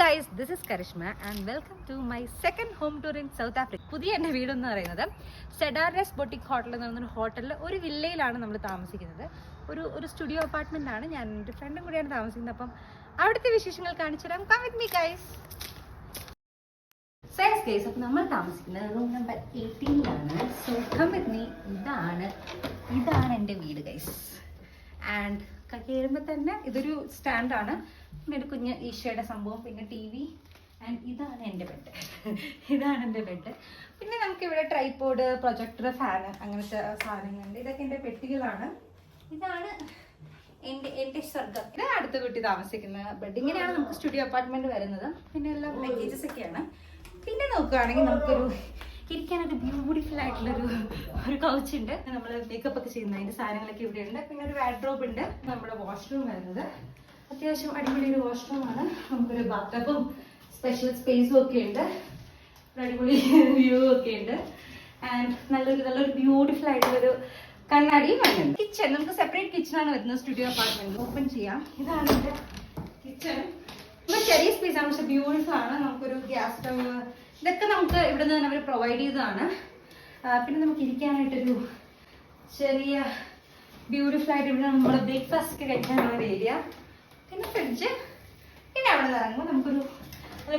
guys, this is Karishma and welcome to my second home tour in South Africa. പുതിയ എൻ്റെ വീടെന്ന് പറയുന്നത് സെഡാർലെസ് boutique hotel എന്ന് പറയുന്ന ഹോട്ടലിൽ ഒരു വില്ലയിലാണ് നമ്മൾ താമസിക്കുന്നത്. ഒരു സ്റ്റുഡിയോ അപ്പാർട്ട്മെൻ്റ് ആണ്. ഞാൻ എൻ്റെ ഫ്രണ്ടും കൂടിയാണ് താമസിക്കുന്നത്. അപ്പം അവിടുത്തെ വിശേഷങ്ങൾ കാണിച്ചു തരാം. Come with me guys. സൈസ് ഗൈസ്, അപ്പം നമ്മൾ താമസിക്കുന്നത് റൂം നമ്പർ 18ലാണ്. So come with me. ഇതാണ് എൻ്റെ വീട് ഗൈസ്. ആൻഡ് കയറുമ്പോൾ തന്നെ ഇതൊരു സ്റ്റാൻഡാണ്. പിന്നെ ഒരു കുഞ്ഞ് ഈശോയുടെ സംഭവം, പിന്നെ TV. ആൻഡ് ഇതാണ് എൻ്റെ ബെഡ്. പിന്നെ നമുക്കിവിടെ ട്രൈപോഡ്, പ്രൊജക്ടർ, ഫാന്, അങ്ങനത്തെ സാധനങ്ങളുണ്ട്. ഇതൊക്കെ എൻ്റെ പെട്ടികളാണ്. ഇതാണ് എൻ്റെ സ്വർഗം. ഇത് അടുത്ത കുട്ടി താമസിക്കുന്ന ബെഡ്. ഇങ്ങനെയാണ് നമുക്ക് സ്റ്റുഡിയോ അപ്പാർട്ട്മെന്റ് വരുന്നത്. പിന്നെ എല്ലാം ലഗേജസ് ഒക്കെയാണ്. പിന്നെ നോക്കുകയാണെങ്കിൽ നമുക്കൊരു ഇരിക്കാനൊരു ബ്യൂട്ടിഫുൾ ആയിട്ടുള്ളൊരു കൗച്ച് ഉണ്ട്. നമ്മൾ മേക്കപ്പ് ഒക്കെ ചെയ്യുന്ന അതിൻ്റെ സാധനങ്ങളൊക്കെ ഇവിടെ ഉണ്ട്. പിന്നെ ഒരു വാർഡ്രോബ് ഉണ്ട്. നമ്മുടെ വാഷ്റൂം വരുന്നത് അത്യാവശ്യം അടിപൊളി ഒരു വാഷ്റൂമാണ്. നമുക്കൊരു ബാത്ടബും സ്പെഷ്യൽ സ്പേസും ഒക്കെ ഉണ്ട്. അടിപൊളി വ്യൂ ഒക്കെ ഉണ്ട്. ആൻഡ് നല്ലൊരു ബ്യൂട്ടിഫുൾ ആയിട്ടുള്ളൊരു കണ്ണാടിയും വരുന്നുണ്ട്. കിച്ചൺ നമുക്ക് സെപ്പറേറ്റ് കിച്ചണാണ് വരുന്നത് സ്റ്റുഡിയോ അപ്പാർട്ട്മെന്റ്. ഓപ്പൺ ചെയ്യാം. ഇതാണ് എൻ്റെ കിച്ചൺ. ഇവിടെ ചെറിയ സ്പേസ് ആണ്, പക്ഷെ ബ്യൂട്ടിഫുൾ ആണ്. നമുക്കൊരു ഗ്യാസ് സ്റ്റവ്, ഇതൊക്കെ നമുക്ക് ഇവിടെ നിന്ന് അവർ പ്രൊവൈഡ് ചെയ്തതാണ്. പിന്നെ നമുക്ക് ഇരിക്കാനായിട്ടൊരു ചെറിയ ബ്യൂട്ടിഫുൾ ആയിട്ട് ഇവിടെ നമ്മൾ ബ്രേക്ക്ഫാസ്റ്റ് ഒക്കെ കഴിക്കാനുള്ള ഒരു ഏരിയ. പിന്നെ ഫ്രിഡ്ജ്. പിന്നെ അവിടെ നിന്ന് ഇറങ്ങുമ്പോൾ നമുക്കൊരു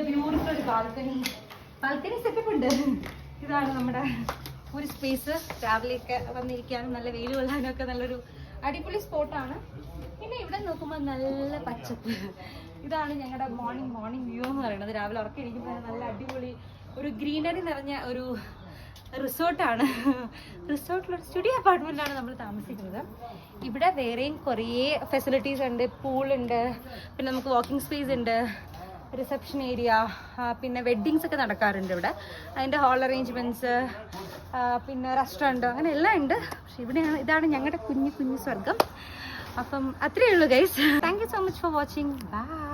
ബ്യൂട്ടിഫുൾ ഒരു ബാൽക്കണി സെറ്റപ്പ് ഉണ്ട്. ഇതാണ് നമ്മുടെ ഒരു സ്പേസ്. രാവിലെയൊക്കെ വന്നിരിക്കാനും നല്ല വെയിൽ കൊള്ളാനും ഒക്കെ നല്ലൊരു അടിപൊളി സ്പോട്ടാണ്. പിന്നെ ഇവിടെ നോക്കുമ്പോൾ നല്ല പച്ചപ്പ്. ഇതാണ് ഞങ്ങളുടെ മോർണിംഗ് വ്യൂ എന്ന് പറയുന്നത്. രാവിലെ ഉറക്കം ഇരിക്കുമ്പോൾ നല്ല അടിപൊളി ഒരു ഗ്രീനറി നിറഞ്ഞ ഒരു റിസോർട്ടാണ്. റിസോർട്ടിലൊരു സ്റ്റുഡിയോ അപ്പാർട്ട്മെൻറ്റാണ് നമ്മൾ താമസിക്കുന്നത്. ഇവിടെ വേറെയും കുറേ ഫെസിലിറ്റീസ് ഉണ്ട്. പൂളുണ്ട്, പിന്നെ നമുക്ക് വാക്കിംഗ് സ്പേസ് ഉണ്ട്, റിസപ്ഷൻ ഏരിയ, പിന്നെ വെഡ്ഡിങ്സ് ഒക്കെ നടക്കാറുണ്ട് ഇവിടെ. അതിൻ്റെ ഹാൾ അറേഞ്ച്മെൻറ്റ്സ്, പിന്നെ റെസ്റ്റോറൻറ്റ്, അങ്ങനെ എല്ലാം ഉണ്ട്. പക്ഷെ ഇതാണ് ഞങ്ങളുടെ കുഞ്ഞു സ്വർഗം. അപ്പം അത്രയേ ഉള്ളൂ guys. Thank you so much for watching. By.